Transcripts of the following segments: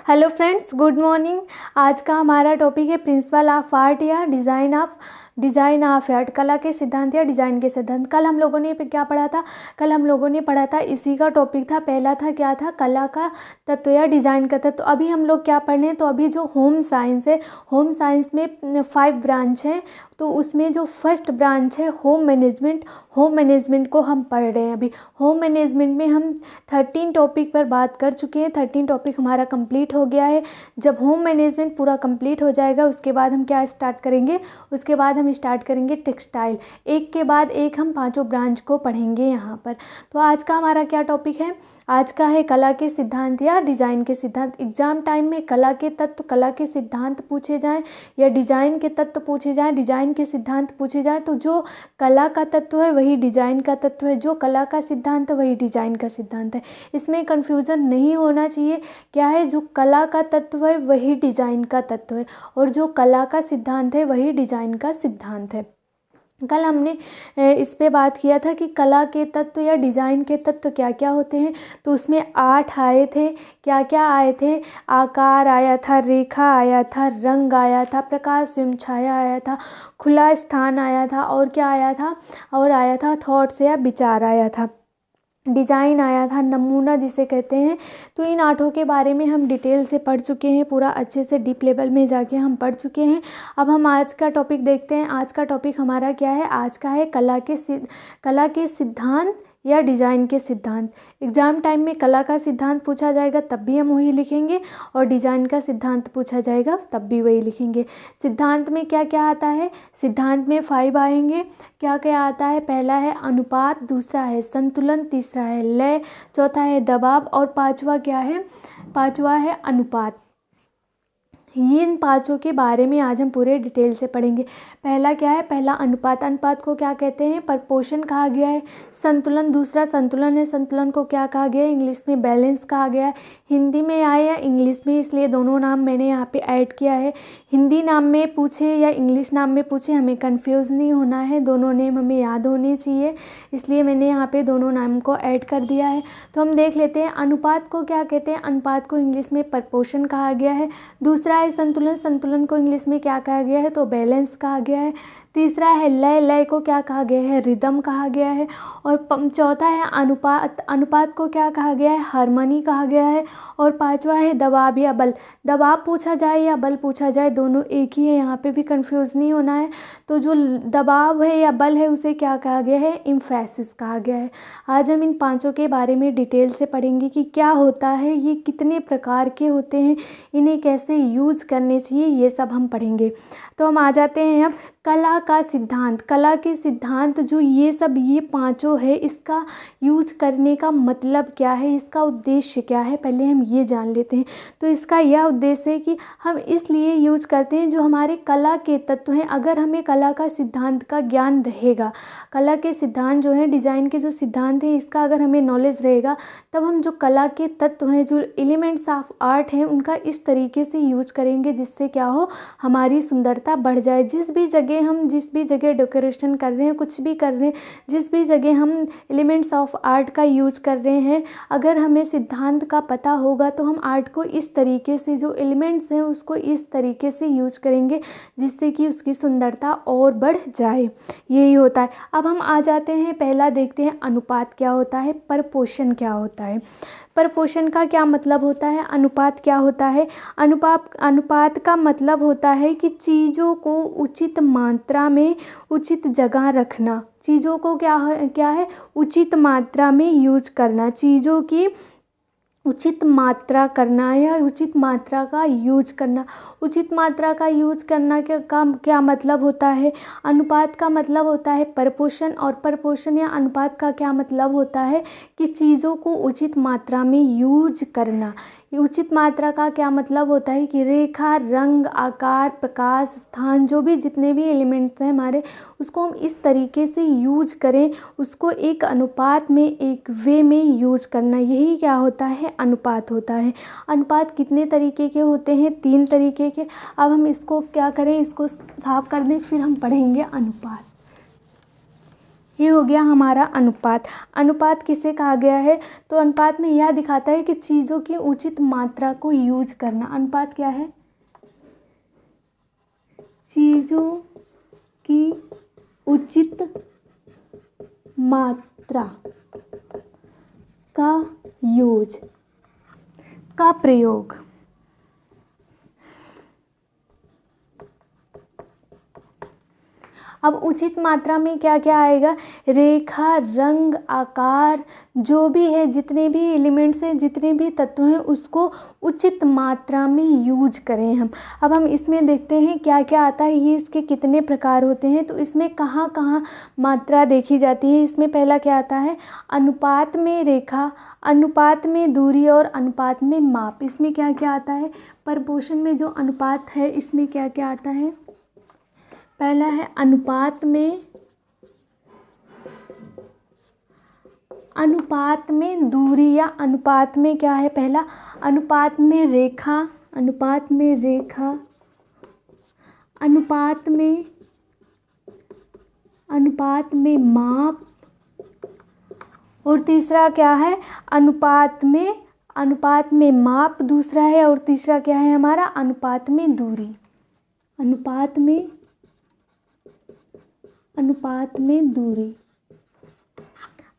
Hello friends, good morning. आज का हमारा टॉपिक है प्रिंसिपल ऑफ आर्ट या डिज़ाइन ऑफ आर्ट, कला के सिद्धांत या डिज़ाइन के सिद्धांत। कल हम लोगों ने क्या पढ़ा था? कल हम लोगों ने पढ़ा था, इसी का टॉपिक था। पहला था क्या था? कला का तत्व या डिज़ाइन का तत्व। अभी हम लोग क्या पढ़ रहे हैं? तो अभी जो होम साइंस है, होम साइंस में 5 ब्रांच हैं। तो उसमें जो फर्स्ट ब्रांच है होम मैनेजमेंट, होम मैनेजमेंट को हम पढ़ रहे हैं। अभी होम मैनेजमेंट में हम 13 टॉपिक पर बात कर चुके हैं। 13 टॉपिक हमारा कंप्लीट हो गया है। जब होम मैनेजमेंट पूरा कंप्लीट हो जाएगा उसके बाद हम क्या स्टार्ट करेंगे? उसके बाद हम स्टार्ट करेंगे टेक्सटाइल। एक के बाद एक हम पांचों ब्रांच को पढ़ेंगे यहाँ पर। तो आज का हमारा क्या टॉपिक है? आज का है कला के सिद्धांत या डिज़ाइन के सिद्धांत। एग्जाम टाइम में कला के तत्व, कला के सिद्धांत पूछे जाएं या डिज़ाइन के तत्व पूछे जाएं, डिज़ाइन के सिद्धांत पूछे जाएं, तो जो कला का तत्व है वही डिज़ाइन का तत्व है, जो कला का सिद्धांत है वही डिज़ाइन का सिद्धांत है। इसमें कन्फ्यूज़न नहीं होना चाहिए। क्या है? जो कला का तत्व है वही डिज़ाइन का तत्व है और जो कला का सिद्धांत है वही डिज़ाइन का सिद्धांत है। कल हमने इस पे बात किया था कि कला के तत्व या डिज़ाइन के तत्व क्या क्या होते हैं। तो उसमें 8 आए थे। क्या क्या आए थे? आकार आया था, रेखा आया था, रंग आया था, प्रकाश एवं छाया आया था, खुला स्थान आया था, और क्या आया था? और आया था थॉट्स या विचार आया था, डिज़ाइन आया था, नमूना जिसे कहते हैं। तो इन 8 के बारे में हम डिटेल से पढ़ चुके हैं, पूरा अच्छे से डीप लेवल में जाके हम पढ़ चुके हैं। अब हम आज का टॉपिक देखते हैं। आज का टॉपिक हमारा क्या है? आज का है कला के सिद्धांत या डिज़ाइन के सिद्धांत। एग्जाम टाइम में कला का सिद्धांत पूछा जाएगा तब भी हम वही लिखेंगे, और डिज़ाइन का सिद्धांत पूछा जाएगा तब भी वही लिखेंगे। सिद्धांत में क्या क्या आता है? सिद्धांत में 5 आएंगे। क्या क्या आता है? पहला है अनुपात, दूसरा है संतुलन, तीसरा है लय, चौथा है दबाव, और पांचवा क्या है? पांचवा है अनुपात। इन 5 के बारे में आज हम पूरे डिटेल से पढ़ेंगे। पहला क्या है? पहला अनुपात। अनुपात को क्या कहते हैं? प्रपोर्शन कहा गया है। संतुलन, दूसरा संतुलन है। संतुलन को क्या कहा गया है? इंग्लिश में बैलेंस कहा गया है। हिंदी में आए या इंग्लिश में, इसलिए दोनों नाम मैंने यहाँ पे ऐड किया है। हिंदी नाम में पूछे या इंग्लिश नाम में पूछे, हमें कन्फ्यूज़ नहीं होना है, दोनों नेम हमें याद होने चाहिए, इसलिए मैंने यहाँ पे दोनों नाम को ऐड कर दिया है। तो हम देख लेते हैं अनुपात को क्या कहते हैं। अनुपात को इंग्लिश में प्रपोर्शन कहा गया है। दूसरा है संतुलन। संतुलन को इंग्लिश में क्या कहा गया है? तो बैलेंस कहा गया है। तीसरा है लय। लय को क्या कहा गया है? रिदम कहा गया है। और चौथा है अनुपात। अनुपात को क्या कहा गया है? हार्मनी कहा गया है। और पांचवा है दबाव या बल। दबाव पूछा जाए या बल पूछा जाए, दोनों एक ही है, यहाँ पे भी कंफ्यूज नहीं होना है। तो जो दबाव है या बल है उसे क्या कहा गया है? इम्फेसिस कहा गया है। आज हम इन 5 के बारे में डिटेल से पढ़ेंगे कि क्या होता है, ये कितने प्रकार के होते हैं, इन्हें कैसे यूज करने चाहिए, ये सब हम पढ़ेंगे। तो हम आ जाते हैं अब कला का सिद्धांत। कला के सिद्धांत जो ये 5 है, इसका यूज करने का मतलब क्या है, इसका उद्देश्य क्या है, पहले हम ये जान लेते हैं। तो इसका यह उद्देश्य है कि हम इसलिए यूज करते हैं जो हमारे कला के तत्व हैं। अगर हमें कला का सिद्धांत का ज्ञान रहेगा, कला के सिद्धांत जो हैं, डिज़ाइन के जो सिद्धांत हैं, इसका अगर हमें नॉलेज रहेगा, तब हम जो कला के तत्व हैं, जो एलिमेंट्स ऑफ आर्ट हैं, उनका इस तरीके से यूज करेंगे जिससे क्या हो, हमारी सुंदरता बढ़ जाए। जिस भी जगह डेकोरेशन कर रहे हैं, कुछ भी कर रहे हैं, जिस भी जगह हम एलिमेंट्स ऑफ आर्ट का यूज कर रहे हैं, अगर हमें सिद्धांत का पता होगा तो हम आर्ट को इस तरीके से, जो एलिमेंट्स हैं उसको इस तरीके से यूज करेंगे जिससे कि उसकी सुंदरता और बढ़ जाए। यही होता है। अब हम आ जाते हैं, पहला देखते हैं अनुपात क्या होता है, प्रपोर्शन क्या होता है। प्रपोर्शन का क्या मतलब होता है? अनुपात क्या होता है? अनुपात का मतलब होता है कि चीज़ों को उचित मात्रा में उचित जगह रखना। चीज़ों को क्या है? उचित मात्रा में यूज करना, चीज़ों की उचित मात्रा करना या उचित मात्रा का यूज करना। उचित मात्रा का यूज करना का क्या मतलब होता है? अनुपात का मतलब होता है प्रपोर्शन, और प्रपोर्शन या अनुपात का क्या मतलब होता है कि चीज़ों को उचित मात्रा में यूज करना। उचित मात्रा का क्या मतलब होता है कि रेखा, रंग, आकार, प्रकाश, स्थान, जो भी जितने भी एलिमेंट्स हैं हमारे, उसको हम इस तरीके से यूज करें, उसको एक अनुपात में, एक वे में यूज करना, यही क्या होता है? अनुपात होता है। अनुपात कितने तरीके के होते हैं? 3 तरीके के। अब हम इसको क्या करें, इसको साफ कर दें, फिर हम पढ़ेंगे अनुपात। ये हो गया हमारा अनुपात। अनुपात किसे कहा गया है? तो अनुपात में यह दिखाता है कि चीज़ों की उचित मात्रा को यूज करना। अनुपात क्या है? चीज़ों की उचित मात्रा का यूज का प्रयोग। अब उचित मात्रा में क्या क्या आएगा? रेखा, रंग, आकार, जो भी है, जितने भी एलिमेंट्स हैं, जितने भी तत्व हैं, उसको उचित मात्रा में यूज करें हम। अब हम इसमें देखते हैं क्या क्या आता है, ये इसके कितने प्रकार होते हैं। तो इसमें कहाँ कहाँ मात्रा देखी जाती है? इसमें पहला क्या आता है? अनुपात में रेखा, अनुपात में दूरी और अनुपात में माप। इसमें क्या क्या आता है? प्रपोर्शन में जो अनुपात है, इसमें क्या क्या आता है? पहला है अनुपात में दूरी, या अनुपात में क्या है? पहला अनुपात में रेखा, अनुपात में रेखा, अनुपात में माप, और तीसरा क्या है? अनुपात में माप दूसरा है, और तीसरा क्या है हमारा? अनुपात में दूरी। अनुपात में दूरी।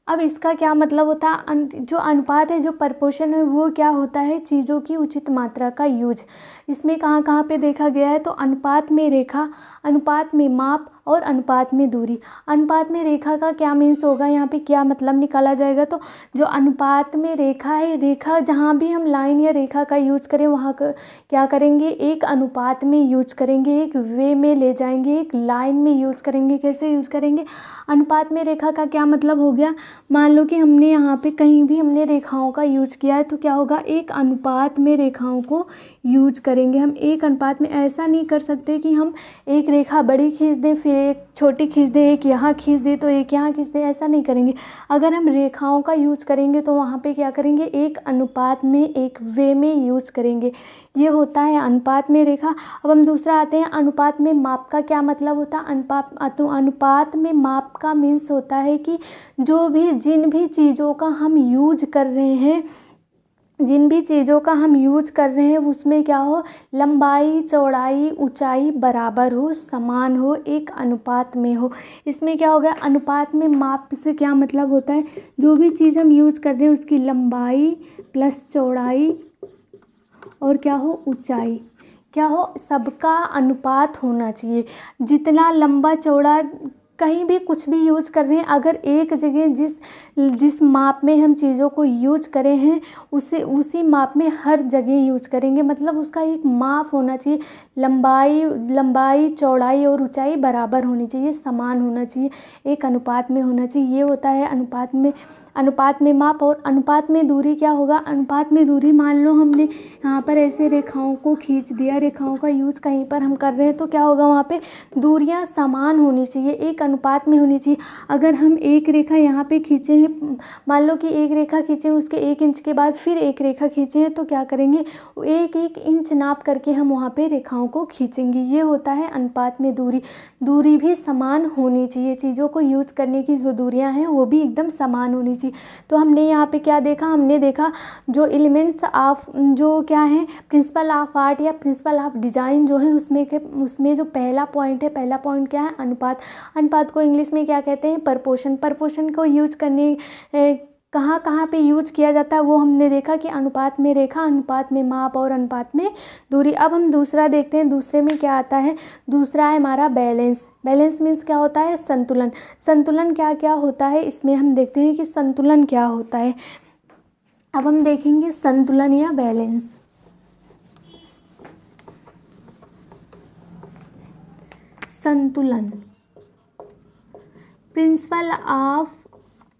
अब इसका क्या मतलब होता है? जो अनुपात है, जो प्रपोर्शन है, वो क्या होता है? चीज़ों की उचित मात्रा का यूज। इसमें कहाँ कहाँ पे देखा गया है? तो अनुपात में रेखा, अनुपात में माप और अनुपात में दूरी। अनुपात में रेखा का क्या मीन्स होगा? यहाँ पे क्या मतलब निकाला जाएगा? तो जो अनुपात में रेखा है, रेखा जहाँ भी हम लाइन या रेखा का यूज करें, वहाँ का क्या करेंगे? एक अनुपात में यूज करेंगे, एक वे में ले जाएंगे, एक लाइन में यूज करेंगे। कैसे यूज करेंगे? अनुपात में रेखा का क्या मतलब हो गया? मान लो कि हमने यहाँ पे कहीं भी हमने रेखाओं का यूज किया है, तो क्या होगा? एक अनुपात में रेखाओं को यूज करेंगे हम। एक अनुपात में ऐसा नहीं कर सकते कि हम एक रेखा बड़ी खींच दें, फिर एक छोटी खींच दें, एक यहाँ खींच दें तो एक यहाँ खींच दें, ऐसा नहीं करेंगे। अगर हम रेखाओं का यूज करेंगे तो वहाँ पे क्या करेंगे? एक अनुपात में, एक वे में यूज करेंगे। ये होता है अनुपात में रेखा। अब हम दूसरा आते हैं, अनुपात में माप का क्या मतलब होता है? अनुपात में माप का मीन्स होता है कि जिन भी चीज़ों का हम यूज कर रहे हैं, उसमें क्या हो? लंबाई, चौड़ाई, ऊंचाई बराबर हो, समान हो, एक अनुपात में हो। इसमें क्या हो गया? अनुपात में माप से क्या मतलब होता है? जो भी चीज़ हम यूज कर रहे हैं, उसकी लंबाई प्लस चौड़ाई और क्या हो? ऊंचाई, क्या हो? सबका अनुपात होना चाहिए। जितना लंबा चौड़ा, कहीं भी कुछ भी यूज कर रहे हैं, अगर एक जगह जिस माप में हम चीज़ों को यूज करें हैं, उसी माप में हर जगह यूज करेंगे। मतलब उसका एक माप होना चाहिए। लंबाई, चौड़ाई और ऊंचाई बराबर होनी चाहिए, समान होना चाहिए, एक अनुपात में होना चाहिए। ये होता है अनुपात में माप। और अनुपात में दूरी क्या होगा? अनुपात में दूरी, मान लो हमने यहाँ पर ऐसे रेखाओं को खींच दिया, रेखाओं का यूज़ कहीं पर हम कर रहे हैं, तो क्या होगा? वहाँ पे दूरियाँ समान होनी चाहिए, एक अनुपात में होनी चाहिए। अगर हम एक रेखा यहाँ पे खींचे हैं, मान लो कि एक रेखा खींचे, उसके 1 इंच के बाद फिर एक रेखा खींचे हैं, तो क्या करेंगे? 1-1 इंच नाप करके हम वहाँ पे रेखाओं को खींचेंगे। ये होता है अनुपात में दूरी। दूरी भी समान होनी चाहिए, चीज़ों को यूज करने की जो दूरियाँ हैं वो भी एकदम समान होनी चाहिए। तो हमने यहाँ पे क्या देखा? हमने देखा जो एलिमेंट्स ऑफ, जो क्या है, प्रिंसिपल ऑफ आर्ट या प्रिंसिपल ऑफ डिज़ाइन जो है, उसमें जो पहला पॉइंट है, पहला पॉइंट क्या है? अनुपात। अनुपात को इंग्लिश में क्या कहते हैं? प्रपोर्शन। प्रपोर्शन को यूज करने कहाँ कहाँ पे यूज किया जाता है वो हमने देखा कि अनुपात में रेखा, अनुपात में माप और अनुपात में दूरी। अब हम दूसरा देखते हैं, दूसरे में क्या आता है? दूसरा है हमारा बैलेंस। बैलेंस मीन्स क्या होता है? संतुलन। संतुलन क्या क्या होता है? इसमें हम देखते हैं कि संतुलन क्या होता है। अब हम देखेंगे संतुलन या बैलेंस। संतुलन, प्रिंसिपल ऑफ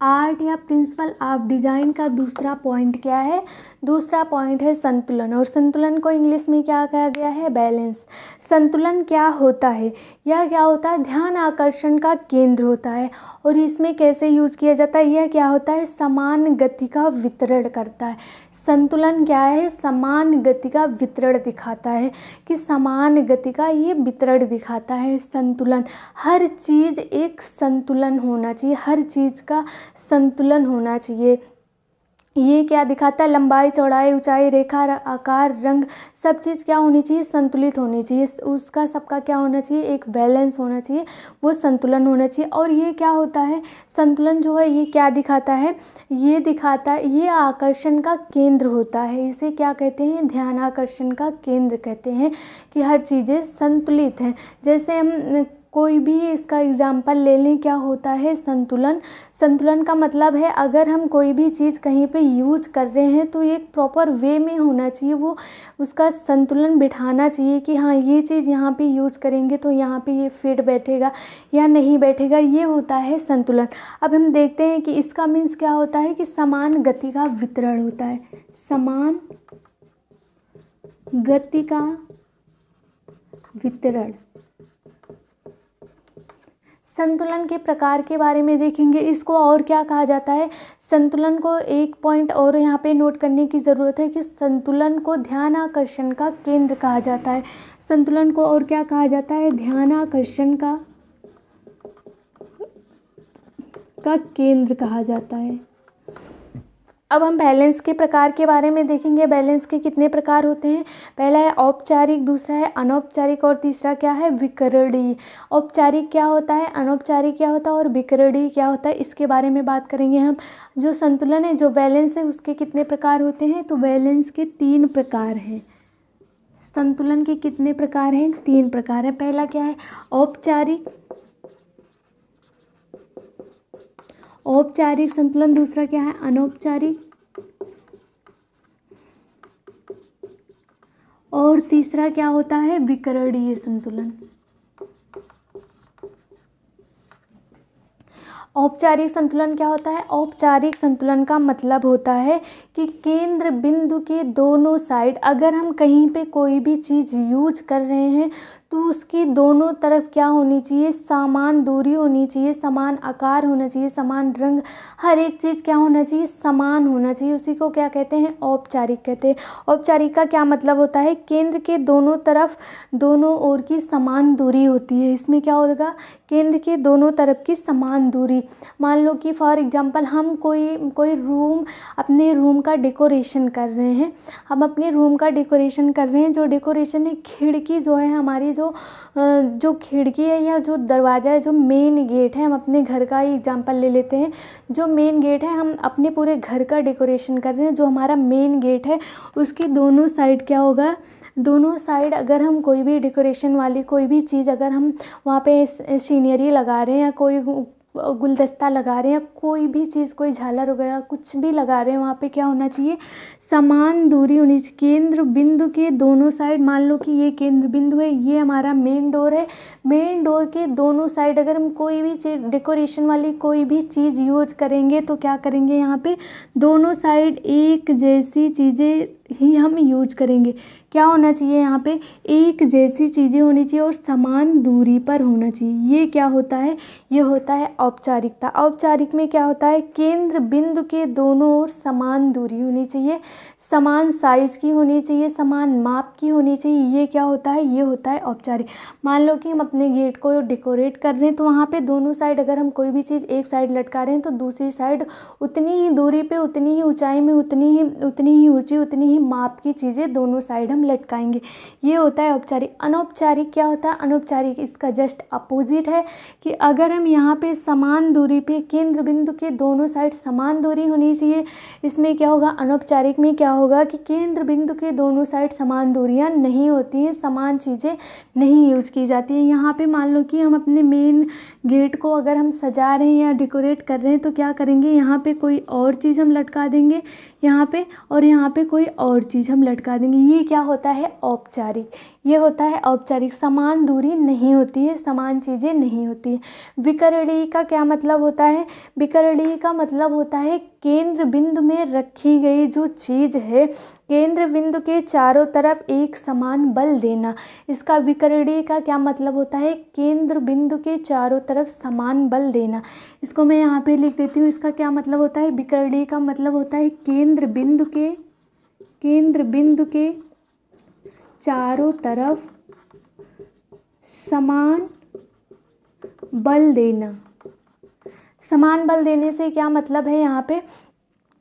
आर्ट या प्रिंसिपल ऑफ डिजाइन का दूसरा पॉइंट क्या है? दूसरा पॉइंट है संतुलन, और संतुलन को इंग्लिश में क्या कहा गया है? बैलेंस। संतुलन क्या होता है? यह क्या होता है? ध्यान आकर्षण का केंद्र होता है। और इसमें कैसे यूज किया जाता है? यह क्या होता है? समान गति का वितरण करता है। संतुलन क्या है? समान गति का वितरण दिखाता है, कि समान गति का ये वितरण दिखाता है संतुलन। हर चीज़ एक संतुलन होना चाहिए, हर चीज़ का संतुलन होना चाहिए। ये क्या दिखाता है? लंबाई, चौड़ाई, ऊंचाई, रेखा, आकार, रंग, सब चीज़ क्या होनी चाहिए? संतुलित होनी चाहिए। उसका सबका क्या होना चाहिए? एक बैलेंस होना चाहिए, वो संतुलन होना चाहिए। और ये क्या होता है? संतुलन जो है ये क्या दिखाता है? ये दिखाता है, ये आकर्षण का केंद्र होता है। इसे क्या कहते हैं? ध्यान आकर्षण का केंद्र कहते हैं, कि हर चीज़ें संतुलित हैं। जैसे हम कोई भी इसका एग्जाम्पल ले लें, क्या होता है? संतुलन। संतुलन का मतलब है अगर हम कोई भी चीज़ कहीं पे यूज कर रहे हैं तो एक प्रॉपर वे में होना चाहिए, वो उसका संतुलन बिठाना चाहिए, कि हाँ ये चीज़ यहाँ पे यूज करेंगे तो यहाँ पे ये फिट बैठेगा या नहीं बैठेगा, ये होता है संतुलन। अब हम देखते हैं कि इसका मीन्स क्या होता है, कि समान गति का वितरण होता है। समान गति का वितरण। संतुलन के प्रकार के बारे में देखेंगे, इसको और क्या कहा जाता है? संतुलन को एक पॉइंट और यहाँ पे नोट करने की ज़रूरत है, कि संतुलन को ध्यान आकर्षण का केंद्र कहा जाता है। संतुलन को और क्या कहा जाता है? ध्यान आकर्षण का केंद्र कहा जाता है। अब हम बैलेंस के प्रकार के बारे में देखेंगे। बैलेंस के कितने प्रकार होते हैं? पहला है औपचारिक, दूसरा है अनौपचारिक, और तीसरा क्या है? विकरणीय। औपचारिक क्या होता है, अनौपचारिक क्या होता है, और विकरणीय क्या होता है, इसके बारे में बात करेंगे हम। जो संतुलन है, जो बैलेंस है, उसके कितने प्रकार होते हैं? तो बैलेंस के 3 प्रकार हैं। संतुलन के कितने प्रकार हैं? 3 प्रकार है। पहला क्या है? औपचारिक संतुलन। दूसरा क्या है? अनौपचारिक। और तीसरा क्या होता है? विकरणीय संतुलन। औपचारिक संतुलन क्या होता है? औपचारिक संतुलन का मतलब होता है कि केंद्र बिंदु के दोनों साइड, अगर हम कहीं पे कोई भी चीज़ यूज कर रहे हैं तो उसकी दोनों तरफ क्या होनी चाहिए? समान दूरी होनी चाहिए, समान आकार होना चाहिए, समान रंग, हर एक चीज़ क्या होना चाहिए? समान होना चाहिए। उसी को क्या कहते हैं? औपचारिक कहते हैं। औपचारिक का क्या मतलब होता है? केंद्र के दोनों तरफ, दोनों ओर की समान दूरी होती है। इसमें क्या होगा? केंद्र के दोनों तरफ की समान दूरी। मान लो कि फॉर एग्जांपल हम कोई रूम, अपने रूम का डेकोरेशन कर रहे हैं। हम अपने रूम का डेकोरेशन कर रहे हैं। जो डेकोरेशन है, खिड़की जो है हमारी, जो खिड़की है या जो दरवाज़ा है, जो मेन गेट है, हम अपने घर का ही एग्जांपल ले लेते हैं। जो मेन गेट है, हम अपने पूरे घर का डेकोरेशन कर रहे हैं। जो हमारा मेन गेट है, उसकी दोनों साइड क्या होगा? दोनों साइड अगर हम कोई भी डेकोरेशन वाली कोई भी चीज़, अगर हम वहाँ पे सीनरी लगा रहे हैं, या कोई गुलदस्ता लगा रहे हैं, कोई भी चीज़, कोई झालर वगैरह कुछ भी लगा रहे हैं, वहाँ पे क्या होना चाहिए? समान दूरी होनी चाहिए। केंद्र बिंदु के दोनों साइड, मान लो कि ये केंद्र बिंदु है, ये हमारा मेन डोर है। मेन डोर के दोनों साइड अगर हम कोई भी चीज़, डेकोरेशन वाली कोई भी चीज़ यूज करेंगे तो क्या करेंगे? यहाँ पे दोनों साइड एक जैसी चीज़ें ही हम यूज करेंगे। क्या होना चाहिए? यहाँ पे एक जैसी चीज़ें होनी चाहिए और समान दूरी पर होना चाहिए। ये क्या होता है? ये होता है औपचारिकता। औपचारिक में क्या होता है? केंद्र बिंदु के दोनों ओर समान दूरी होनी चाहिए, समान साइज की होनी चाहिए, समान माप की होनी चाहिए। ये क्या होता है? ये होता है औपचारिक। मान लो कि हम अपने गेट को डेकोरेट कर रहे हैं, तो वहाँ पे दोनों साइड अगर हम कोई भी चीज़ एक साइड लटका रहे हैं तो दूसरी साइड उतनी ही दूरी पे, उतनी ही ऊंचाई में, उतनी ही ऊंची, उतनी ही माप की चीज़ें दोनों साइड हम लटकाएंगे। ये होता है औपचारिक। अनौपचारिक क्या होता है? अनौपचारिक इसका जस्ट अपोजिट है, कि अगर हम यहाँ पे समान दूरी पे, केंद्र बिंदु के दोनों साइड समान दूरी होनी चाहिए। इसमें क्या होगा? अनौपचारिक में क्या होगा कि केंद्र बिंदु के दोनों साइड समान दूरियां नहीं होती हैं, समान चीज़ें नहीं यूज की जाती हैं। यहाँ पे मान लो कि हम अपने मेन गेट को अगर हम सजा रहे हैं या डेकोरेट कर रहे हैं तो क्या करेंगे? यहाँ पे कोई और चीज़ हम लटका देंगे यहाँ पे, और यहाँ पे कोई और चीज़ हम लटका देंगे। ये क्या होता है? औपचारिक। ये होता है औपचारिक, समान दूरी नहीं होती है, समान चीज़ें नहीं होती है। विकरणीय का क्या मतलब होता है? विकरणीय का मतलब होता है केंद्र बिंदु में रखी गई जो चीज़ है, केंद्र बिंदु के चारों तरफ एक समान बल देना। इसका विकरणीय का क्या मतलब होता है? केंद्र बिंदु के चारों तरफ समान बल देना। इसको मैं यहाँ पे लिख देती हूँ। इसका क्या मतलब होता है? विकरणीय का मतलब होता है केंद्र बिंदु के चारों तरफ समान बल देना। समान बल देने से क्या मतलब है यहाँ पे?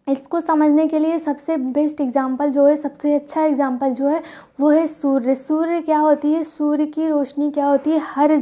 इसको समझने के लिए सबसे बेस्ट एग्जाम्पल जो है, सबसे अच्छा एग्जाम्पल जो है वो है सूर्य। सूर्य क्या होती है? सूर्य की रोशनी क्या होती है? हर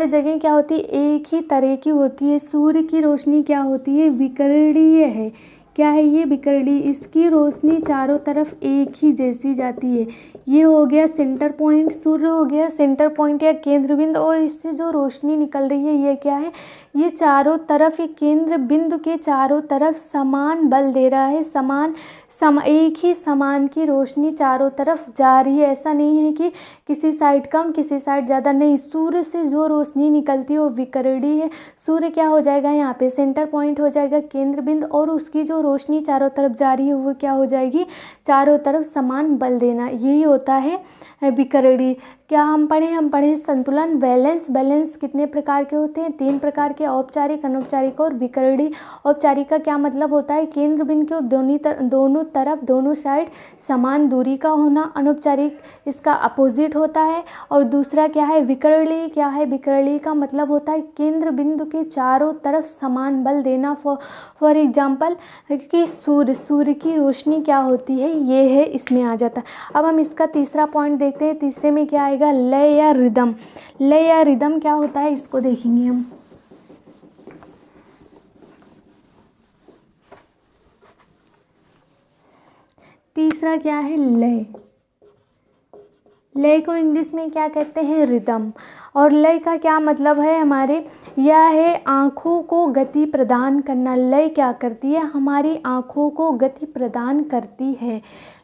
जगह क्या होती है? एक ही तरह की होती है। सूर्य की रोशनी क्या होती है? विकरणीय है। क्या है ये? विकरणीय। इसकी रोशनी चारों तरफ एक ही जैसी जाती है। ये हो गया सेंटर पॉइंट, सूर्य हो गया सेंटर पॉइंट या केंद्र बिंदु, और इससे जो रोशनी निकल रही है ये क्या है? ये चारों तरफ, ये केंद्र बिंदु के चारों तरफ समान बल दे रहा है। एक ही समान की रोशनी चारों तरफ जा रही है। ऐसा नहीं है कि किसी साइड कम किसी साइड ज़्यादा, नहीं। सूर्य से जो रोशनी निकलती है वो विकरणीय है। सूर्य क्या हो जाएगा यहाँ पे? सेंटर पॉइंट हो जाएगा, केंद्र बिंदु, और उसकी जो रोशनी चारों तरफ जा रही है वो क्या हो जाएगी? चारों तरफ समान बल देना। यही होता है विकरणीय। क्या हम पढ़े संतुलन, बैलेंस। बैलेंस कितने प्रकार के होते हैं? 3 प्रकार के, औपचारिक, अनौपचारिक और विकरणीय। औपचारिक का क्या मतलब होता है? केंद्र बिंदु के दोनों तरफ, दोनों साइड समान दूरी का होना। अनौपचारिक इसका अपोजिट होता है। और दूसरा क्या है? विकरणीय। क्या है? विकरणीय का मतलब होता है केंद्र बिंदु के चारों तरफ समान बल देना। फॉर एग्जाम्पल कि सूर्य की रोशनी क्या होती है? ये है, इसमें आ जाता है। अब हम इसका तीसरा पॉइंट देखते हैं। तीसरे में क्या आएगा? लय या रिदम। लय या रिदम क्या होता है इसको देखेंगे हम। तीसरा क्या है? लय। लय को इंग्लिश में क्या कहते हैं? रिदम। और लय का क्या मतलब है हमारे? यह है आँखों को गति प्रदान करना। लय क्या करती है? हमारी आँखों को गति प्रदान करती है।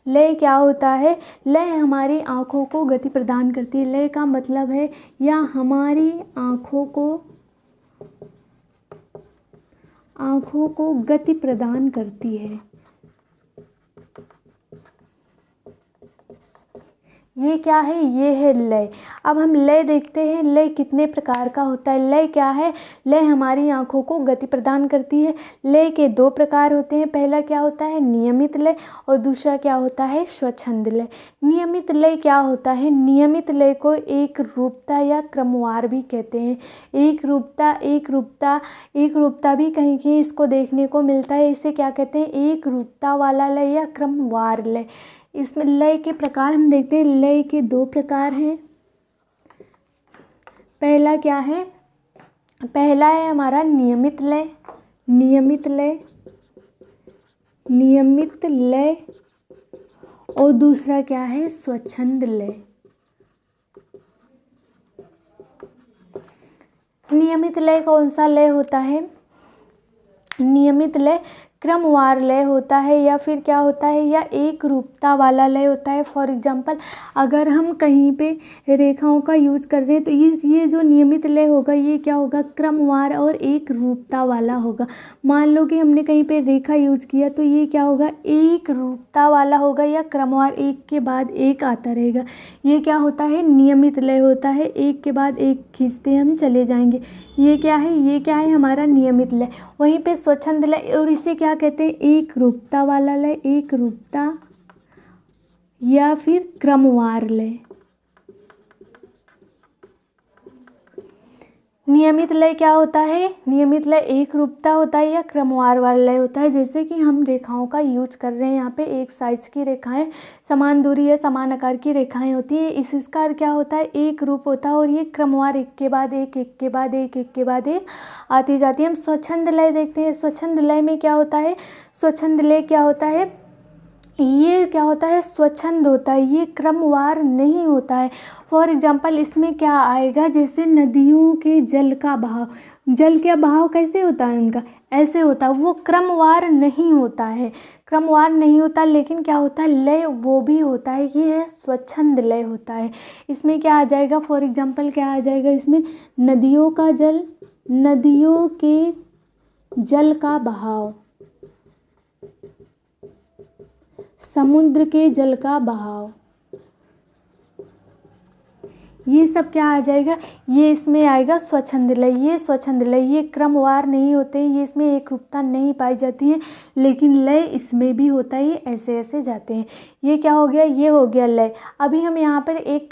लय क्या होता है? लय हमारी आँखों को गति प्रदान करती है। लय का मतलब है या हमारी आँखों को गति प्रदान करती है। ये क्या है? ये है लय। अब हम लय देखते हैं। लय कितने प्रकार का होता है? लय क्या है? लय हमारी आँखों को गति प्रदान करती है। लय के 2 प्रकार होते हैं। पहला क्या होता है? नियमित लय, और दूसरा क्या होता है? स्वच्छंद लय। नियमित लय क्या होता है? नियमित लय को एक रूपता या क्रमवार भी कहते हैं। एक रूपता भी कहीं कहीं इसको देखने को मिलता है। इसे क्या कहते हैं? एक रूपता वाला लय या क्रमवार लय। इसमें लय के प्रकार हम देखते हैं। लय के 2 प्रकार हैं। पहला क्या है? पहला है हमारा नियमित लय। और दूसरा क्या है? स्वच्छंद लय। नियमित लय कौन सा लय होता है? नियमित लय क्रमवार लय होता है, या फिर क्या होता है? या एक रूपता वाला लय होता है। फॉर एग्जांपल अगर हम कहीं पे रेखाओं का यूज कर रहे हैं तो ये जो नियमित लय होगा ये क्या होगा? क्रमवार और एक रूपता वाला होगा। मान लो कि हमने कहीं पे रेखा यूज किया तो ये क्या होगा? एक रूपता वाला होगा या क्रमवार, एक के बाद एक आता रहेगा। ये क्या होता है? नियमित लय होता है। एक के बाद एक खींचते हम चले जाएंगे। ये क्या है? ये क्या है? हमारा नियमित लय। वहीं पे स्वच्छंद लय, और इसे क्या कहते हैं? एक रूपता वाला लय, एक रूपता या फिर क्रमवार लय। नियमित लय क्या होता है? नियमित लय एक रूपता होता है या क्रमवार वाला लय होता है। जैसे कि हम रेखाओं का यूज कर रहे हैं, यहाँ पे एक साइज की रेखाएं, समान दूरी या समान आकार की रेखाएं होती है। इसका क्या होता है? एक रूप होता है, और ये क्रमवार एक के बाद एक, एक के बाद एक, एक के बाद एक आती जाती है। हम स्वच्छंद लय देखते हैं। स्वच्छंद लय में क्या होता है? स्वच्छंद लय क्या होता है? ये क्या होता है? स्वच्छंद होता है, ये क्रमवार नहीं होता है। फॉर एग्जाम्पल इसमें क्या आएगा? जैसे नदियों के जल का बहाव। जल का बहाव कैसे होता है? उनका ऐसे होता है, वो क्रमवार नहीं होता है, क्रमवार नहीं होता, लेकिन क्या होता है लय वो भी होता है, ये है स्वच्छंद लय होता है। इसमें क्या आ जाएगा, फॉर एग्जाम्पल क्या आ जाएगा इसमें, नदियों का जल, नदियों के जल का बहाव, समुद्र के जल का बहाव, ये सब क्या आ जाएगा, ये इसमें आएगा स्वच्छंद लय। ये स्वच्छंद लय, ये क्रमवार नहीं होते हैं, ये इसमें एक रूपता नहीं पाई जाती है, लेकिन लय इसमें भी होता है, ये ऐसे ऐसे जाते हैं। ये क्या हो गया, ये हो गया लय। अभी हम यहाँ पर एक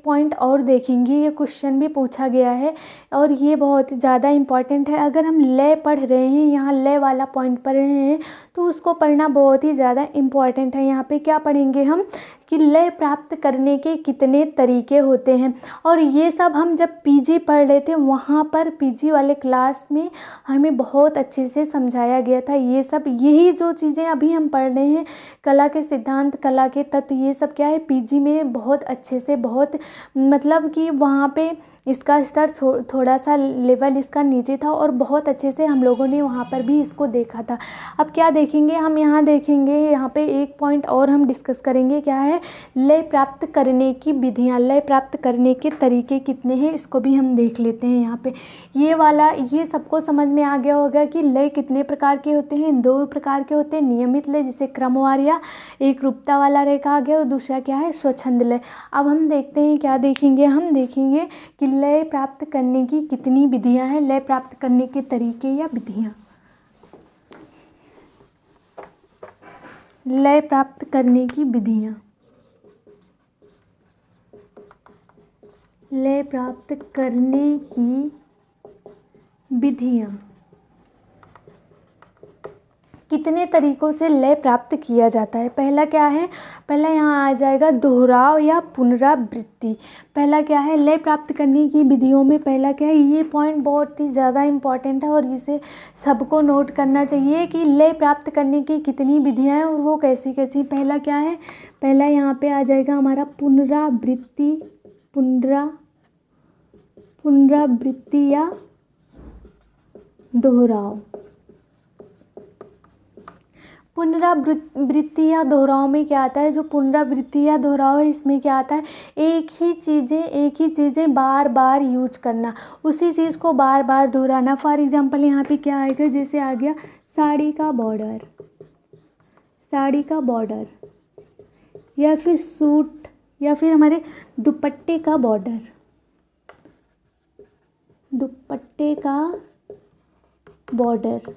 पॉइंट और देखेंगे, ये क्वेश्चन भी पूछा गया है और ये बहुत ज़्यादा इम्पॉर्टेंट है। अगर हम लय पढ़ रहे हैं, यहाँ लय वाला पॉइंट पढ़ रहे हैं, तो उसको पढ़ना बहुत ही ज़्यादा इम्पॉर्टेंट है। यहाँ पे क्या पढ़ेंगे हम कि लय प्राप्त करने के कितने तरीके होते हैं, और ये सब हम जब पीजी पढ़ रहे थे वहाँ पर पीजी वाले क्लास में हमें बहुत अच्छे से समझाया गया था। ये सब यही जो चीज़ें अभी हम पढ़ रहे हैं, कला के सिद्धांत, कला के तत्व, ये सब क्या है पीजी में बहुत अच्छे से, बहुत मतलब कि वहाँ पे इसका स्तर थोड़ा सा लेवल इसका नीचे था और बहुत अच्छे से हम लोगों ने वहाँ पर भी इसको देखा था। अब क्या देखेंगे हम, यहाँ देखेंगे, यहाँ पे एक पॉइंट और हम डिस्कस करेंगे, क्या है लय प्राप्त करने की विधियाँ, लय प्राप्त करने के तरीके कितने हैं, इसको भी हम देख लेते हैं। यहाँ पे ये वाला, ये सबको समझ में आ गया होगा कि लय कितने प्रकार के होते हैं, 2 प्रकार के होते हैं, नियमित लय जिसे क्रमवार या एक रूपता वाला लय कहा गया, और दूसरा क्या है स्वच्छंद लय। अब हम देखते हैं क्या देखेंगे, हम देखेंगे कि लय प्राप्त करने की कितनी विधियां हैं, लय प्राप्त करने के तरीके या विधियां। लय प्राप्त करने की विधियां, लय प्राप्त करने की विधियां, कितने तरीकों से लय प्राप्त किया जाता है। पहला क्या है, पहला यहाँ आ जाएगा दोहराव या पुनरावृत्ति। पहला क्या है लय प्राप्त करने की विधियों में, पहला क्या है, ये पॉइंट बहुत ही ज़्यादा इम्पॉर्टेंट है और इसे सबको नोट करना चाहिए कि लय प्राप्त करने की कितनी विधियाँ हैं और वो कैसी कैसी। पहला क्या है, पहला यहाँ पे आ जाएगा हमारा पुनरावृत्ति, पुनरावृत्ति या दोहराव। पुनरावृत्ति या दोहराव में क्या आता है, जो पुनरावृत्ति या दोहराव है इसमें क्या आता है, एक ही चीज़ें बार बार यूज करना, उसी चीज़ को बार बार दोहराना। फॉर एग्जांपल यहाँ पे क्या आएगा, जैसे आ गया साड़ी का बॉर्डर, साड़ी का बॉर्डर, या फिर सूट, या फिर हमारे दुपट्टे का बॉर्डर, दुपट्टे का बॉर्डर।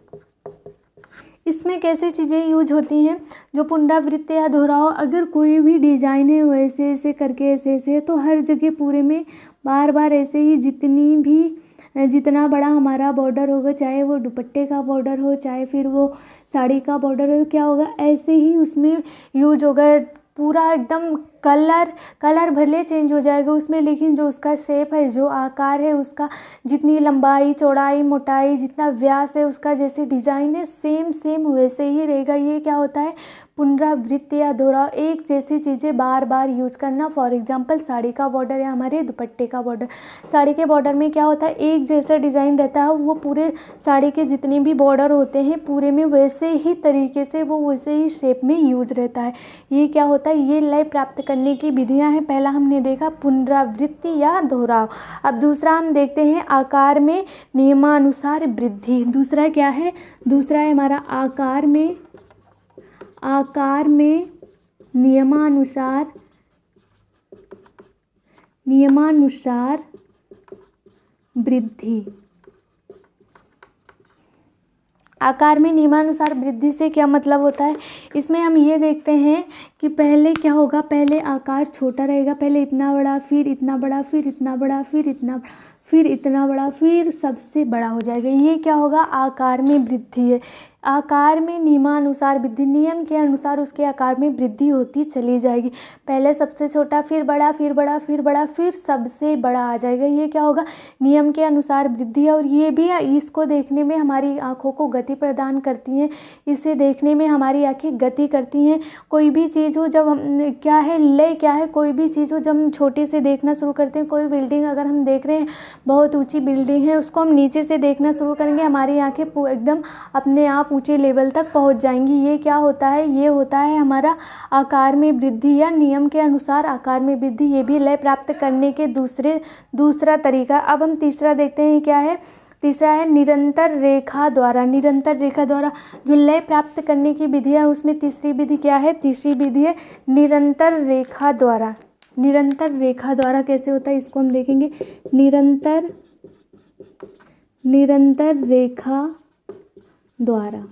इसमें कैसे चीज़ें यूज होती हैं, जो पुनरावृत्ति या दोहराव, अगर कोई भी डिज़ाइन है वैसे ऐसे करके ऐसे ऐसे, तो हर जगह पूरे में बार बार ऐसे ही जितना बड़ा हमारा बॉर्डर होगा, चाहे वो दुपट्टे का बॉर्डर हो, चाहे फिर वो साड़ी का बॉर्डर हो, क्या होगा ऐसे ही उसमें यूज होगा। पूरा एकदम कलर भले चेंज हो जाएगा उसमें, लेकिन जो उसका शेप है, जो आकार है, उसका जितनी लंबाई, चौड़ाई, मोटाई, जितना व्यास है, उसका जैसे डिज़ाइन है सेम वैसे ही रहेगा। ये क्या होता है पुनरावृत्ति या दोहराव, एक जैसी चीज़ें बार बार यूज करना। फॉर एग्जांपल साड़ी का बॉर्डर या हमारे दुपट्टे का बॉर्डर, साड़ी के बॉर्डर में क्या होता है एक जैसा डिज़ाइन रहता है, वो पूरे साड़ी के जितने भी बॉर्डर होते हैं पूरे में वैसे ही तरीके से, वो वैसे ही शेप में यूज रहता है। ये क्या होता है, ये लय प्राप्त करने की विधियाँ हैं। पहला हमने देखा पुनरावृत्ति या दोहराव। अब दूसरा हम देखते हैं आकार में नियमानुसार वृद्धि। दूसरा क्या है, दूसरा है हमारा आकार में नियमानुसार वृद्धि। आकार में नियमानुसार वृद्धि से क्या मतलब होता है, इसमें हम ये देखते हैं कि पहले क्या होगा, पहले आकार छोटा रहेगा, पहले इतना बड़ा, फिर इतना बड़ा, फिर इतना बड़ा, फिर इतना बड़ा, फिर इतना बड़ा, फिर सबसे बड़ा हो जाएगा। ये क्या होगा आकार में वृद्धि है। आकार में नियमानुसार वृद्धि, नियम के अनुसार उसके आकार में वृद्धि होती चली जाएगी। पहले सबसे छोटा, फिर बड़ा, फिर बड़ा, फिर बड़ा, फिर सबसे बड़ा आ जाएगा। ये क्या होगा? नियम के अनुसार वृद्धि है। और ये भी इसको देखने में हमारी आँखों को गति प्रदान करती हैं, इसे देखने में हमारी आँखें गति करती हैं। कोई भी चीज़ हो, जब हम क्या है, लय क्या है, कोई भी चीज़ हो जब हम छोटे से देखना शुरू करते हैं, कोई बिल्डिंग अगर हम देख रहे हैं, बहुत ऊँची बिल्डिंग है, उसको हम नीचे से देखना शुरू करेंगे, हमारी आँखें एकदम अपने आप ऊंचे लेवल तक पहुंच जाएंगी। ये क्या होता है? ये होता है हमारा आकार में वृद्धि या नियम के अनुसार आकार में वृद्धि। ये भी लय प्राप्त करने के दूसरा तरीका। अब हम तीसरा देखते हैं, क्या है? तीसरा है निरंतर रेखा द्वारा। निरंतर रेखा द्वारा जो लय प्राप्त करने की विधि है, उसमें तीसरी विधि क्या है? तीसरी विधि है निरंतर रेखा द्वारा। निरंतर रेखा द्वारा कैसे होता है, इसको हम देखेंगे। निरंतर रेखा द्वारा।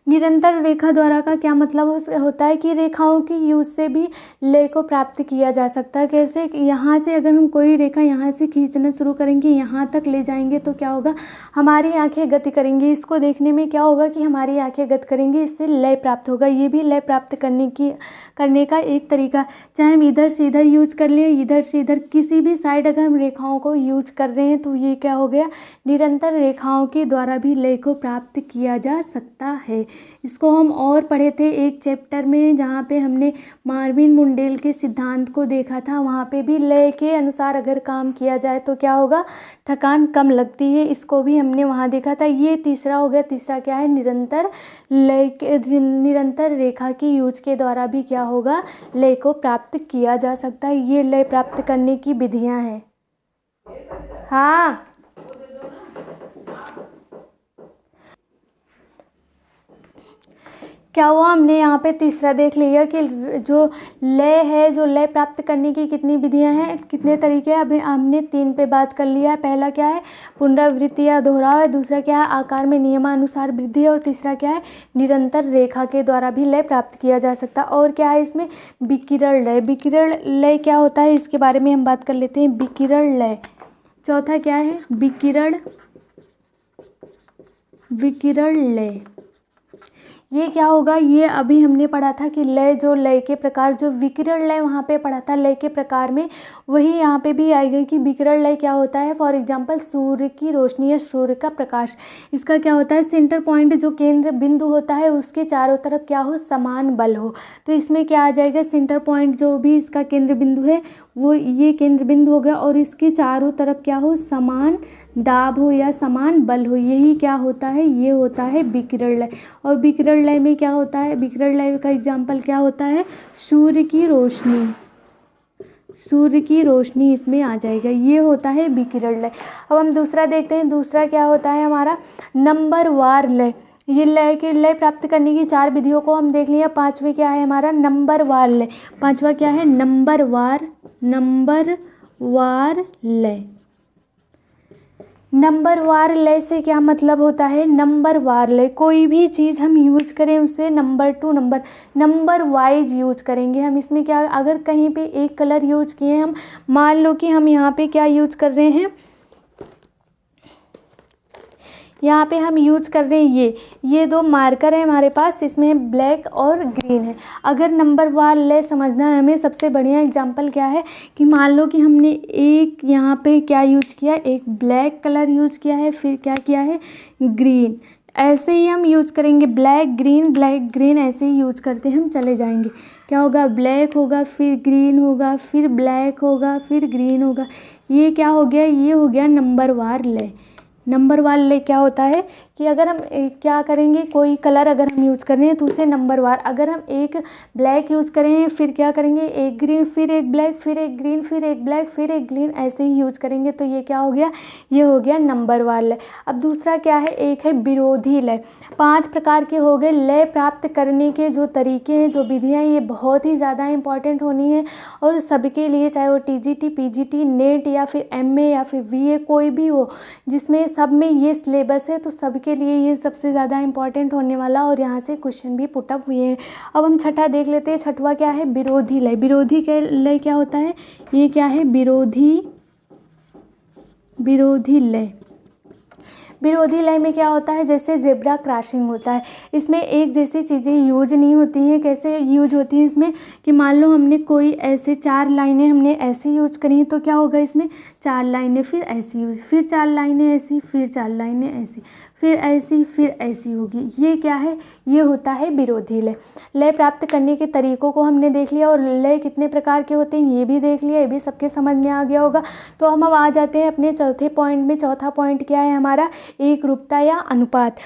निरंतर रेखा द्वारा का क्या मतलब होता है कि रेखाओं की यूज से भी लय को प्राप्त किया जा सकता है। कैसे? यहाँ से अगर हम कोई रेखा यहाँ से खींचना शुरू करेंगे, यहाँ तक ले जाएंगे, तो क्या होगा? हमारी आंखें गति करेंगी। इसको देखने में क्या होगा कि हमारी आंखें गति करेंगी, इससे लय प्राप्त होगा। ये भी लय प्राप्त करने का एक तरीका। चाहे हम इधर से इधर यूज कर लें, इधर से इधर, किसी भी साइड अगर हम रेखाओं को यूज कर रहे हैं, तो ये क्या हो गया? निरंतर रेखाओं के द्वारा भी लय को प्राप्त किया जा सकता है। इसको हम और पढ़े थे एक चैप्टर में, जहाँ पे हमने मार्विन मुंडेल के सिद्धांत को देखा था। वहाँ पे भी लय के अनुसार अगर काम किया जाए तो क्या होगा? थकान कम लगती है। इसको भी हमने वहाँ देखा था। ये तीसरा हो गया। तीसरा क्या है? निरंतर रेखा की यूज के द्वारा भी क्या होगा? लय को प्राप्त किया जा सकता है। ये लय प्राप्त करने की विधियाँ हैं। हाँ, क्या हुआ? हमने यहाँ पे तीसरा देख लिया कि जो लय है, जो लय प्राप्त करने की कितनी विधियाँ हैं, कितने तरीके हैं। अभी हमने 3 पे बात कर लिया है। पहला क्या है? पुनरावृत्ति या दोहराव है। दूसरा क्या है? आकार में नियमानुसार वृद्धि है। और तीसरा क्या है? निरंतर रेखा के द्वारा भी लय प्राप्त किया जा सकता है। और क्या है इसमें? विकिरण लय। विकिरण लय क्या होता है, इसके बारे में हम बात कर लेते हैं। विकिरण लय। चौथा क्या है? विकिरण लय। ये क्या होगा? ये अभी हमने पढ़ा था कि लय, जो लय के प्रकार, जो विकिरण लय वहाँ पे पढ़ा था लय के प्रकार में, वही यहाँ पे भी आएगा कि विकिरण लय क्या होता है। फॉर एग्जांपल, सूर्य की रोशनी या सूर्य का प्रकाश, इसका क्या होता है? सेंटर पॉइंट, जो केंद्र बिंदु होता है, उसके चारों तरफ क्या हो? समान बल हो। तो इसमें क्या आ जाएगा? सेंटर पॉइंट जो भी इसका केंद्र बिंदु है, वो ये केंद्र बिंदु हो गया, और इसके चारों तरफ क्या हो? समान दाब हो या समान बल हो। यही क्या होता है? ये होता है विकिरण लय। और विकिरण लय में क्या होता है? विकिरण लय का एग्जाम्पल क्या होता है? सूर्य की रोशनी। सूर्य की रोशनी इसमें आ जाएगा। ये होता है विकिरण लय। अब हम दूसरा देखते हैं। दूसरा क्या होता है हमारा? नंबरवार लय। ये लय प्राप्त करने की 4 विधियों को हम देख लिया। 5वें क्या है हमारा? नंबरवार लय। 5वां क्या है? नंबरवार लय। नंबरवार लय से क्या मतलब होता है? नंबरवार लय, कोई भी चीज़ हम यूज करें उसे number two number wise use करेंगे हम। इसमें क्या, अगर कहीं पे एक कलर यूज किए हम, मान लो कि हम यहाँ पे क्या यूज कर रहे हैं, यहाँ पे हम यूज कर रहे हैं ये 2 मार्कर है हमारे पास, इसमें ब्लैक और ग्रीन है। अगर नंबरवार लय समझना है हमें, सबसे बढ़िया एग्जांपल क्या है कि मान लो कि हमने एक यहाँ पे क्या यूज किया, एक ब्लैक कलर यूज किया है, फिर क्या किया है? ग्रीन। ऐसे ही हम यूज करेंगे, ब्लैक ग्रीन ऐसे ही यूज करते हम चले जाएंगे। क्या होगा? ब्लैक होगा, फिर ग्रीन होगा, फिर ब्लैक होगा, फिर ग्रीन होगा। ये क्या हो गया? ये हो गया नंबरवार लय। नंबरवार लय क्या होता है कि अगर हम क्या करेंगे, कोई कलर अगर हम यूज़ कर रहे हैं तो उसे नंबरवार, अगर हम एक ब्लैक यूज़ करें, फिर क्या करेंगे? एक ग्रीन, फिर एक ब्लैक, फिर एक ग्रीन, फिर एक ब्लैक, फिर एक ग्रीन, ऐसे ही यूज़ करेंगे। तो ये क्या हो गया? ये हो गया नंबरवार लय। अब दूसरा क्या है? एक है विरोधी लय। 5 प्रकार के हो गए लय प्राप्त करने के जो तरीके हैं, जो विधियाँ हैं, ये बहुत ही ज़्यादा इंपॉर्टेंट होनी है और सबके लिए, चाहे वो TGT, PGT, नेट या फिर MA या फिर VA कोई भी हो, जिसमें सब में ये सिलेबस है, तो सबके लिए ये सबसे ज़्यादा इंपॉर्टेंट होने वाला, और यहाँ से क्वेश्चन भी पुटअप हुए हैं। अब हम छठा देख लेते हैं। छठवा क्या है? विरोधी लय। विरोधी के लय क्या होता है? ये क्या है? विरोधी लय। विरोधी लय में क्या होता है, जैसे जेब्रा क्रॉसिंग होता है, इसमें एक जैसी चीज़ें यूज नहीं होती हैं। कैसे यूज होती हैं इसमें कि मान लो हमने कोई ऐसे 4 लाइनें हमने ऐसी यूज करी तो क्या होगा, इसमें 4 लाइनें फिर ऐसी यूज, फिर 4 लाइनें ऐसी, फिर 4 लाइनें ऐसी, फिर ऐसी, फिर ऐसी होगी। ये क्या है, ये होता है विरोधी लय। लय प्राप्त करने के तरीकों को हमने देख लिया और लय कितने प्रकार के होते हैं ये भी देख लिया, ये भी सबके समझ में आ गया होगा। तो हम अब आ जाते हैं अपने चौथे पॉइंट में। चौथा पॉइंट क्या है हमारा, एकरूपता या अनुपात।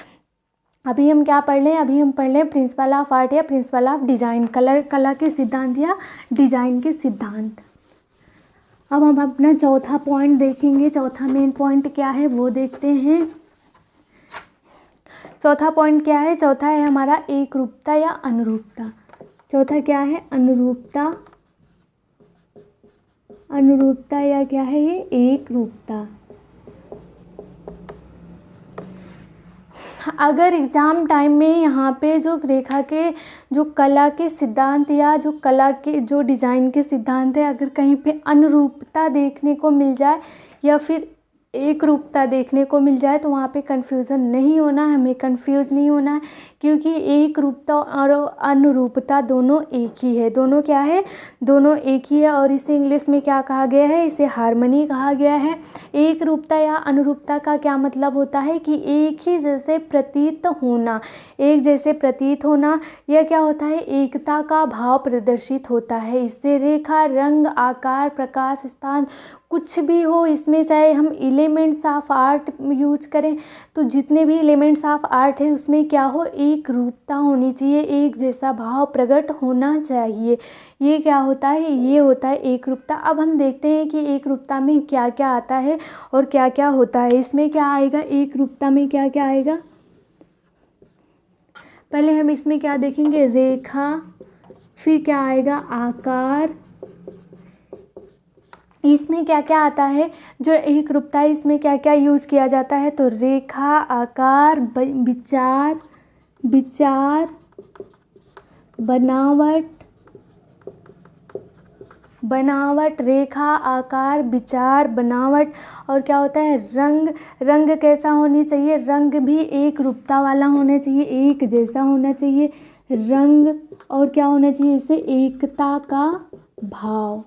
अभी हम क्या पढ़ लें, अभी हम पढ़ लें प्रिंसिपल ऑफ आर्ट या प्रिंसिपल ऑफ डिज़ाइन, कला के सिद्धांत या डिज़ाइन के सिद्धांत। अब हम अपना चौथा पॉइंट देखेंगे। चौथा मेन पॉइंट क्या है वो देखते हैं। चौथा पॉइंट क्या है, चौथा है हमारा एकरूपता या अनुरूपता। चौथा क्या है, अनुरूपता, अनुरूपता या क्या है ये, एकरूपता। अगर एग्ज़ाम टाइम में यहाँ पे जो रेखा के जो कला के सिद्धांत या जो कला के जो डिज़ाइन के सिद्धांत है, अगर कहीं पे अनुरूपता देखने को मिल जाए या फिर एक रूपता देखने को मिल जाए तो वहाँ पे कन्फ्यूज़न नहीं होना है, हमें कन्फ्यूज़ नहीं होना है, क्योंकि एक रूपता और अनुरूपता दोनों एक ही है। दोनों क्या है, दोनों एक ही है। और इसे इंग्लिश में क्या कहा गया है, इसे हार्मनी कहा गया है। एक रूपता या अनुरूपता का क्या मतलब होता है कि एक ही जैसे प्रतीत होना, एक जैसे प्रतीत होना। यह क्या होता है, एकता का भाव प्रदर्शित होता है। इससे रेखा, रंग, आकार, प्रकाश, स्थान कुछ भी हो इसमें, चाहे हम एलिमेंट्स ऑफ आर्ट यूज करें तो जितने भी एलिमेंट्स ऑफ आर्ट है उसमें क्या हो, एक रूपता होनी चाहिए, एक जैसा भाव प्रकट होना चाहिए। ये क्या होता है, ये होता है एक रूपता। अब हम देखते हैं कि एक रूपता में क्या क्या आता है और क्या क्या होता है। इसमें क्या आएगा, एक रूपता में क्या क्या आएगा, पहले हम इसमें क्या देखेंगे, रेखा, फिर क्या आएगा, आकार। इसमें क्या क्या आता है, जो एक रूपता है इसमें क्या क्या यूज किया जाता है, तो रेखा, आकार, विचार, विचार, बनावट, बनावट, रेखा, आकार, विचार, बनावट। और क्या होता है, रंग। रंग कैसा होनी चाहिए, रंग भी एक रूपता वाला होना चाहिए, एक जैसा होना चाहिए रंग। और क्या होना चाहिए, इससे एकता का भाव,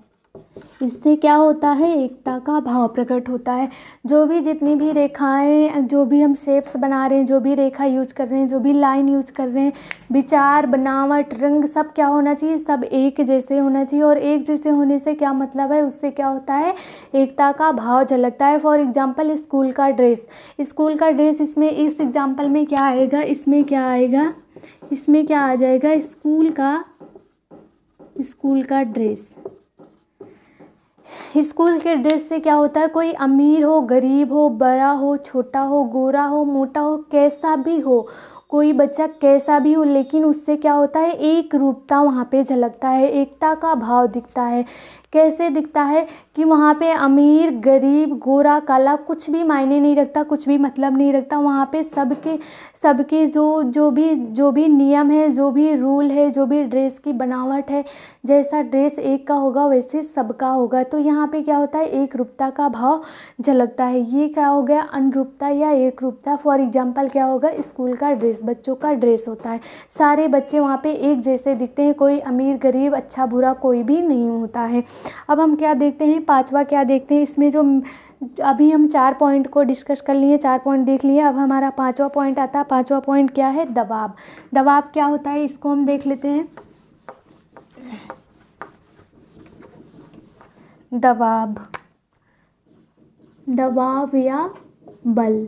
इससे क्या होता है, एकता का भाव प्रकट होता है। जो भी जितनी भी रेखाएं, जो भी हम शेप्स बना रहे हैं, जो भी रेखा यूज कर रहे हैं, जो भी लाइन यूज कर रहे हैं, विचार, बनावट, रंग, सब क्या होना चाहिए, सब एक जैसे होना चाहिए। और एक जैसे होने से क्या मतलब है, उससे क्या होता है, एकता का भाव झलकता है। फॉर एग्जाम्पल स्कूल का ड्रेस, स्कूल का ड्रेस, इसमें इस एग्जाम्पल में क्या आएगा, इसमें क्या आएगा, इसमें क्या आ जाएगा, स्कूल का ड्रेस। स्कूल के ड्रेस से क्या होता है, कोई अमीर हो, गरीब हो, बड़ा हो, छोटा हो, गोरा हो, मोटा हो, कैसा भी हो, कोई बच्चा कैसा भी हो, लेकिन उससे क्या होता है, एक रूपता वहाँ पे झलकता है, एकता का भाव दिखता है। कैसे दिखता है कि वहाँ पे अमीर, गरीब, गोरा, काला कुछ भी मायने नहीं रखता, कुछ भी मतलब नहीं रखता। वहाँ पे सबके जो भी नियम है, जो भी रूल है, जो भी ड्रेस की बनावट है, जैसा ड्रेस एक का होगा वैसे सबका होगा। तो यहाँ पे क्या होता है, एक रूपता का भाव झलकता है। ये क्या हो गया, अनुरूपता या एक रूपता। फॉर एग्जाम्पल क्या होगा, स्कूल का ड्रेस, बच्चों का ड्रेस होता है, सारे बच्चे वहाँ पे एक जैसे दिखते हैं, कोई अमीर, गरीब, अच्छा बुरा कोई भी नहीं होता है। अब हम क्या देखते हैं, पांचवा क्या देखते हैं, इसमें जो अभी हम 4 पॉइंट को डिस्कस कर लिए, 4 पॉइंट देख लिए। अब हमारा 5वां पॉइंट आता है। 5वां पॉइंट क्या है, दबाव। दबाव क्या होता है, इसको हम देख लेते हैं। दबाव, दबाव या बल,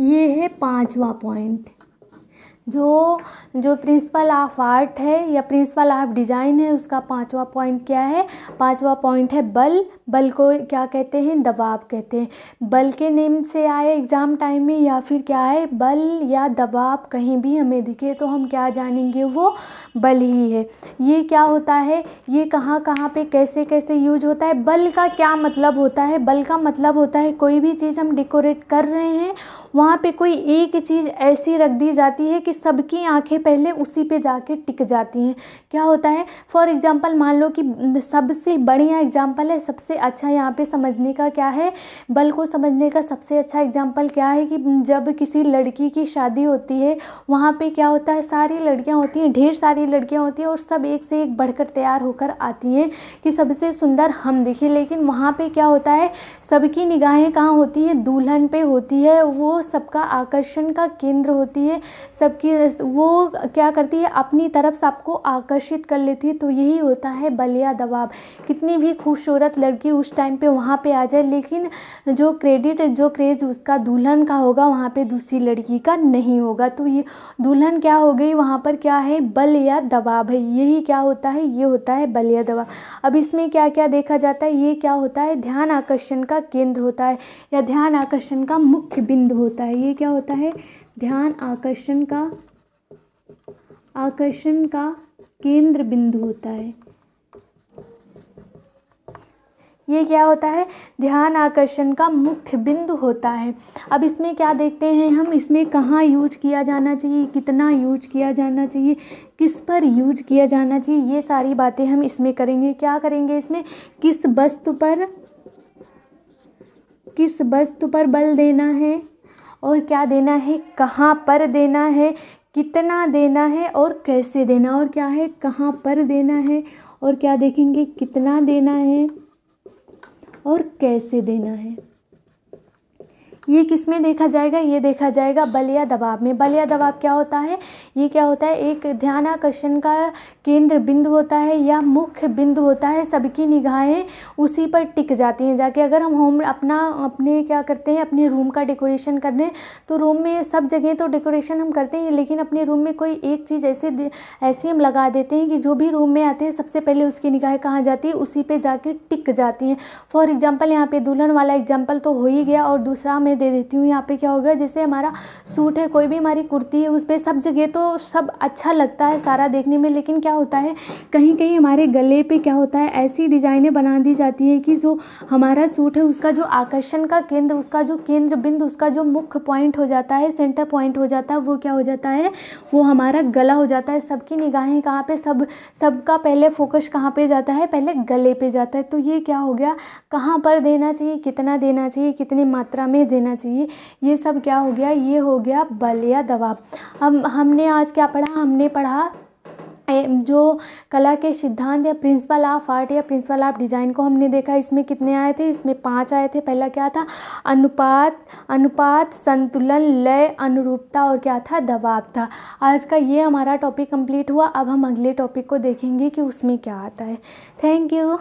ये है 5वां पॉइंट। जो प्रिंसिपल ऑफ आर्ट है या प्रिंसिपल ऑफ डिज़ाइन है, उसका 5वां पॉइंट क्या है, 5वां पॉइंट है बल। बल को क्या कहते हैं, दबाव कहते हैं। बल के नेम से आए एग्ज़ाम टाइम में, या फिर क्या है, बल या दबाव कहीं भी हमें दिखे तो हम क्या जानेंगे, वो बल ही है। ये क्या होता है, ये कहाँ कहाँ पे कैसे कैसे यूज होता है। बल का क्या मतलब होता है, बल का मतलब होता है कोई भी चीज़ हम डेकोरेट कर रहे हैं, वहाँ पे कोई एक चीज़ ऐसी रख दी जाती है कि सबकी आंखें पहले उसी पे जाके टिक जाती हैं। क्या होता है, फॉर एग्जांपल मान लो कि सबसे बढ़िया एग्जांपल है, सबसे अच्छा यहाँ पे समझने का क्या है, बल को समझने का सबसे अच्छा एग्जांपल क्या है कि जब किसी लड़की की शादी होती है, वहाँ पे क्या होता है, सारी लड़कियाँ होती हैं, ढेर सारी लड़कियाँ होती हैं और सब एक से एक बढ़कर तैयार होकर आती हैं कि सबसे सुंदर हम दिखें। लेकिन वहाँ पे क्या होता है, सबकी निगाहें कहाँ होती है, दुल्हन पे होती है, वो सबका आकर्षण का केंद्र होती है, सबकी वो क्या करती है, अपनी तरफ सबको आकर्षित कर लेती है। तो यही होता है बल या दबाव। कितनी भी खूबसूरत लड़की उस टाइम पे वहाँ पे आ जाए, लेकिन जो क्रेडिट जो क्रेज उसका दुल्हन का होगा, वहाँ पे दूसरी लड़की का नहीं होगा। तो ये दुल्हन क्या हो गई, वहाँ पर क्या है, बल या दबाव है। यही क्या होता है, ये होता है बल या दबाव। अब इसमें क्या क्या देखा जाता है, ये क्या होता है, ध्यान आकर्षण का केंद्र होता है या ध्यान आकर्षण का मुख्य बिंदु होता है। ये क्या होता है, ध्यान आकर्षण का केंद्र बिंदु होता है। ये क्या होता है, ध्यान आकर्षण का मुख्य बिंदु होता है। अब इसमें क्या देखते हैं हम, इसमें कहाँ यूज किया जाना चाहिए, कितना यूज किया जाना चाहिए, किस पर यूज किया जाना चाहिए, ये सारी बातें हम इसमें करेंगे। क्या करेंगे इसमें, किस वस्तु पर बल देना है और क्या देना है, कहाँ पर देना है, कितना देना है और कैसे देना, और क्या है, कहाँ पर देना है और क्या देखेंगे, कितना देना है और कैसे देना है। ये किस में देखा जाएगा, ये देखा जाएगा बल या दबाव में। बल या दबाव क्या होता है, ये क्या होता है, एक ध्यान आकर्षण का केंद्र बिंदु होता है या मुख्य बिंदु होता है। सबकी निगाहें उसी पर टिक जाती हैं जाके। अगर हम अपने क्या करते हैं, अपने रूम का डेकोरेशन करने, तो रूम में सब जगह तो डेकोरेशन हम करते हैं, लेकिन अपने रूम में कोई एक चीज़ ऐसी हम लगा देते हैं कि जो भी रूम में आते हैं सबसे पहले उसकी निगाहें कहाँ जाती है, उसी पे जाके टिक जाती हैं। फॉर एग्जाम्पल यहाँ पे दुल्हन वाला एग्जाम्पल तो हो ही गया, और दूसरा मैं दे देती हूँ। यहाँ पे क्या होगा, जैसे हमारा सूट है, कोई भी हमारी कुर्ती है, उस पर सब जगह तो सब अच्छा लगता है सारा देखने में, लेकिन क्या होता है, कहीं कहीं हमारे गले पे क्या होता है, ऐसी डिज़ाइनें बना दी जाती है कि जो हमारा सूट है उसका जो आकर्षण का केंद्र, उसका जो केंद्र बिंदु, उसका जो मुख्य पॉइंट हो जाता है, सेंटर पॉइंट हो जाता है, वो क्या हो जाता है, वो हमारा गला हो जाता है। सबकी निगाहें कहाँ पे, सबका पहले फोकस कहाँ पे जाता है, पहले गले पे जाता है। तो ये क्या हो गया, कहाँ पर देना चाहिए, कितना देना चाहिए, कितनी मात्रा में देना चाहिए, ये सब क्या हो गया, ये हो गया बल या दबाव। हमने आज क्या पढ़ा, हमने पढ़ा जो कला के सिद्धांत या प्रिंसिपल ऑफ आर्ट या प्रिंसिपल ऑफ डिज़ाइन को हमने देखा। इसमें कितने आए थे, इसमें 5 आए थे। पहला क्या था, अनुपात, संतुलन, लय, अनुरूपता, और क्या था, दबाव था। आज का ये हमारा टॉपिक कंप्लीट हुआ। अब हम अगले टॉपिक को देखेंगे कि उसमें क्या आता है। Thank you.